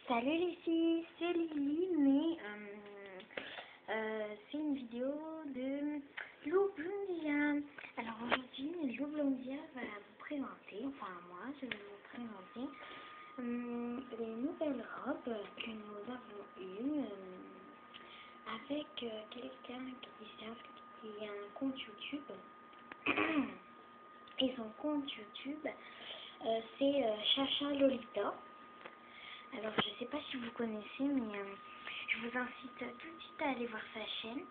Salut les filles, c'est Lily, mais c'est une vidéo de Lou Blondia. Alors aujourd'hui, Lou Blondia va vous présenter, enfin moi je vais vous présenter les nouvelles robes que nous avons eues avec quelqu'un qui a un compte YouTube. Et son compte YouTube, c'est Chacha Lolita. Alors, je ne sais pas si vous connaissez, mais je vous incite tout de suite à aller voir sa chaîne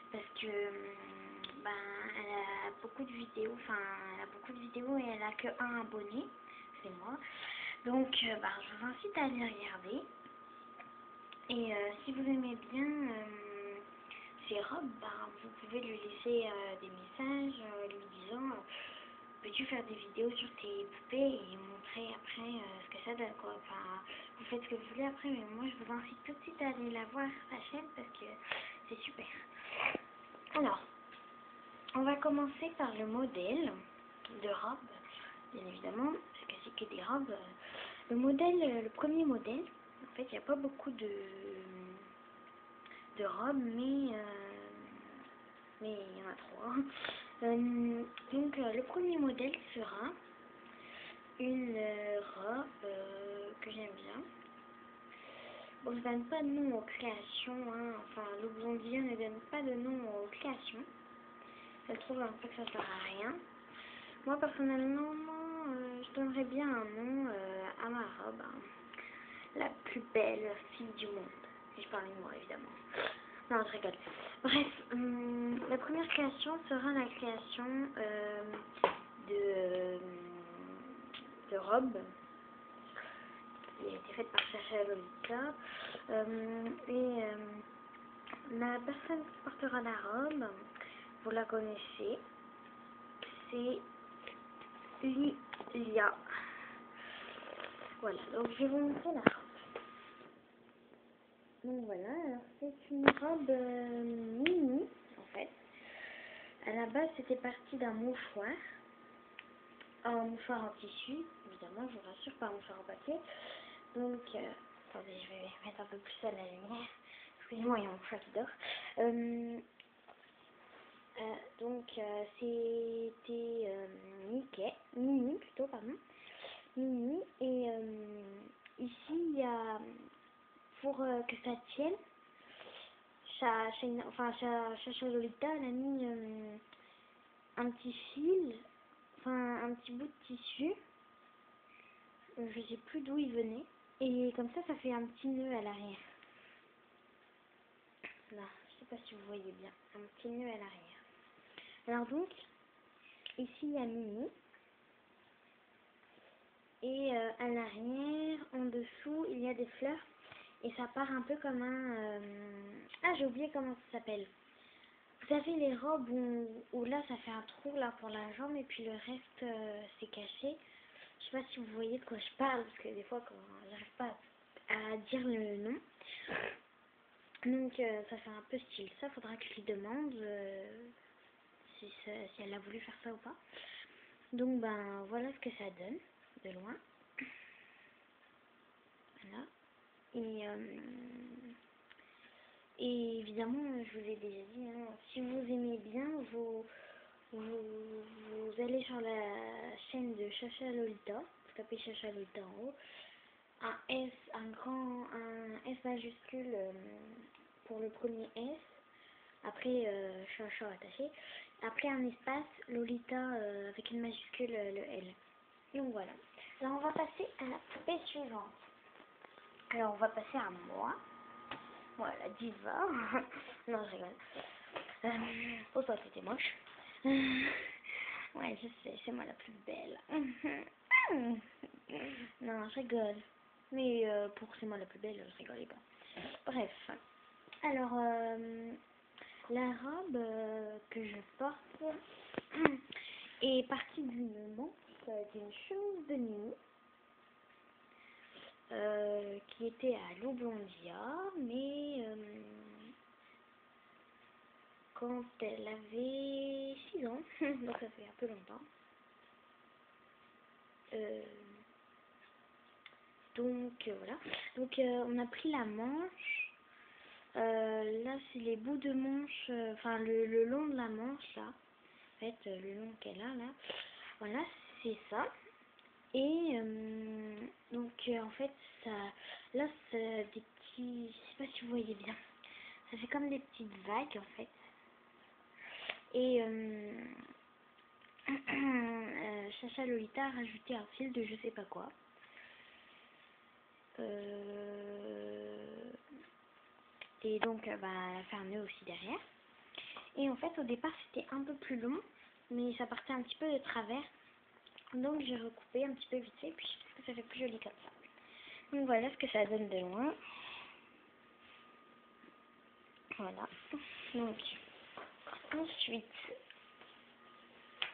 parce que elle a beaucoup de vidéos, et elle a que un abonné, c'est moi. Donc, je vous incite à aller regarder. Et si vous aimez bien ses robes, vous pouvez lui laisser des messages lui disant peux-tu faire des vidéos sur tes poupées et montrer après ce que ça donne, quoi. Enfin, vous faites ce que vous voulez après, mais moi je vous incite tout de suite à aller la voir sa chaîne parce que c'est super. Alors, on va commencer par le modèle de robe, bien évidemment, parce que c'est que des robes. Le premier modèle, en fait, il n'y a pas beaucoup de robes, mais il y en a trois. Donc, le premier modèle sera une robe que j'aime bien. Bon, je ne donne pas de nom aux créations, hein. Enfin, Lou Blondia ne donne pas de nom aux créations. Elle trouve un peu que ça sert à rien. Moi, personnellement, je donnerais bien un nom à ma robe, hein. La plus belle fille du monde. Si je parle de moi, évidemment. Non, je rigole. Bref, la première création sera la création de robe qui a été faite par Chacha Lolita. La personne qui portera la robe, vous la connaissez, c'est Lilia. Voilà, donc je vais vous montrer la robe. Donc voilà, alors c'est une robe mini en fait. À la base c'était parti d'un mouchoir, un mouchoir en tissu, évidemment je vous rassure, pas un mouchoir en papier. Donc, attendez, je vais mettre un peu plus à la lumière. Excusez-moi, il y a mon chat qui dort. C'était Mini plutôt, pardon. Mini, et ici il y a, pour que ça tienne, Chacha Lolita, elle a mis un petit fil, enfin un petit bout de tissu, je sais plus d'où il venait, et comme ça fait un petit nœud à l'arrière. Là, je sais pas si vous voyez bien, un petit nœud à l'arrière. Alors donc, ici il y a Mini, et à l'arrière, en dessous, il y a des fleurs, et ça part un peu comme un... Ah, j'ai oublié comment ça s'appelle. Vous savez, les robes où là, ça fait un trou là pour la jambe, et puis le reste, c'est caché. Je sais pas si vous voyez de quoi je parle, parce que des fois, quand j'arrive pas à dire le nom. Donc, ça fait un peu style. Ça, faudra que je lui demande si elle a voulu faire ça ou pas. Donc, voilà ce que ça donne, de loin. Voilà. Et évidemment, je vous ai déjà dit, hein, si vous aimez bien, vous allez sur la chaîne de Chacha Lolita, vous tapez Chacha Lolita en haut, un S majuscule pour le premier S, après Chacha attaché, après un espace, Lolita avec une majuscule, le L. Donc voilà. Alors on va passer à la poupée suivante. Alors on va passer à moi. Voilà, diva. Non, je rigole. Pour toi, t'étais moche. Ouais, je sais, c'est moi la plus belle. Non, je rigole. Mais pour c'est moi la plus belle, je rigolais pas. Bref. Alors, la robe que je porte est partie d'une manche d'une chemise de nuit. Qui était à Lou Blondia, mais quand elle avait 6 ans, donc ça fait un peu longtemps. Donc voilà. Donc on a pris la manche. Là c'est les bouts de manche, enfin le long de la manche là. En fait, le long qu'elle a là. Voilà, c'est ça. Et donc en fait ça, là c'est des petits, je sais pas si vous voyez bien. Ça fait comme des petites vagues en fait. Et Chacha Lolita a rajouté un fil de je sais pas quoi. Et donc bah, elle a fait un nœud aussi derrière. Et en fait au départ c'était un peu plus long, mais ça partait un petit peu de travers. Donc j'ai recoupé un petit peu vite fait, puis je trouve que ça fait plus joli comme ça. Donc voilà ce que ça donne de loin. Voilà. Donc ensuite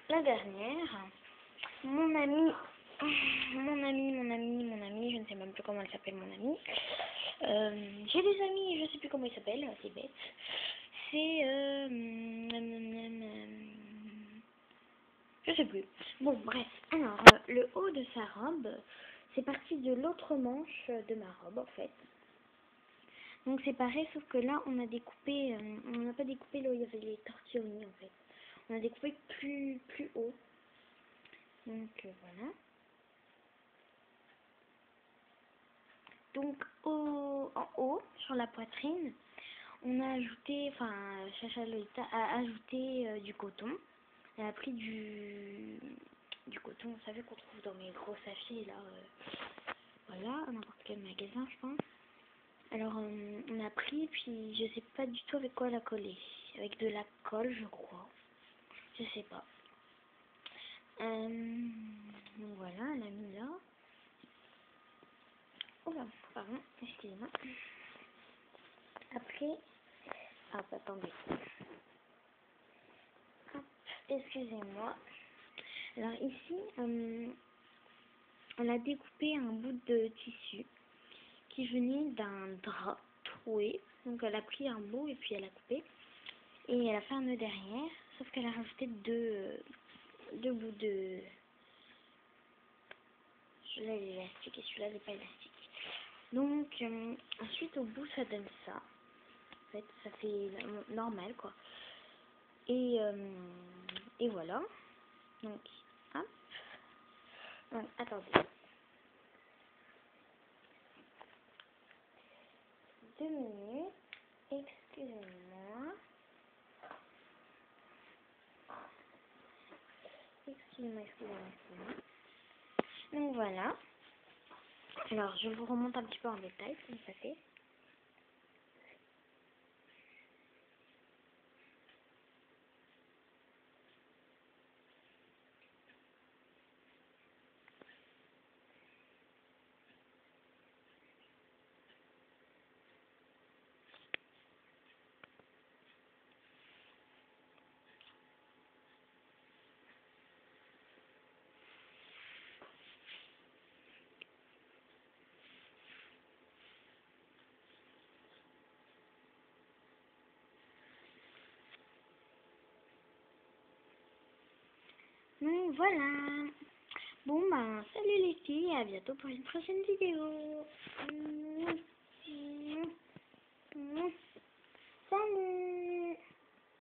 la dernière, mon ami, je ne sais même plus comment elle s'appelle, mon ami. J'ai des amis, je sais plus comment ils s'appellent, c'est bête. C'est je sais plus. Bon, bref. Alors, le haut de sa robe, c'est parti de l'autre manche de ma robe, en fait. Donc c'est pareil, sauf que là, on a découpé, on n'a pas découpé là où il y avait les tortillons, en fait. On a découpé plus haut. Donc voilà. Donc en haut, sur la poitrine, on a ajouté, enfin, Chacha Lolita a ajouté du coton. Elle a pris du coton, vous savez qu'on trouve dans mes gros sachets là. Voilà, à n'importe quel magasin, je pense. Alors, on a pris, puis je sais pas du tout avec quoi la coller. Avec de la colle, je crois. Je sais pas. Donc voilà, elle a mis là. Oh là, pardon, excusez-moi. Après, hop, attendez. Hop, excusez-moi. Alors ici, on a découpé un bout de tissu qui venait d'un drap troué. Donc elle a pris un bout et puis elle a coupé. Et elle a fait un nœud derrière, sauf qu'elle a rajouté deux bouts de... Celui-là il est élastique et celui-là il n'est pas élastique. Donc ensuite au bout ça donne ça. En fait ça fait normal quoi. Et voilà. Donc hop. Donc, attendez. 2 minutes. Excusez-moi. Excusez-moi. Donc voilà. Alors je vous remonte un petit peu en détail si vous passez. Donc voilà. Bon ben salut les filles, à bientôt pour une prochaine vidéo.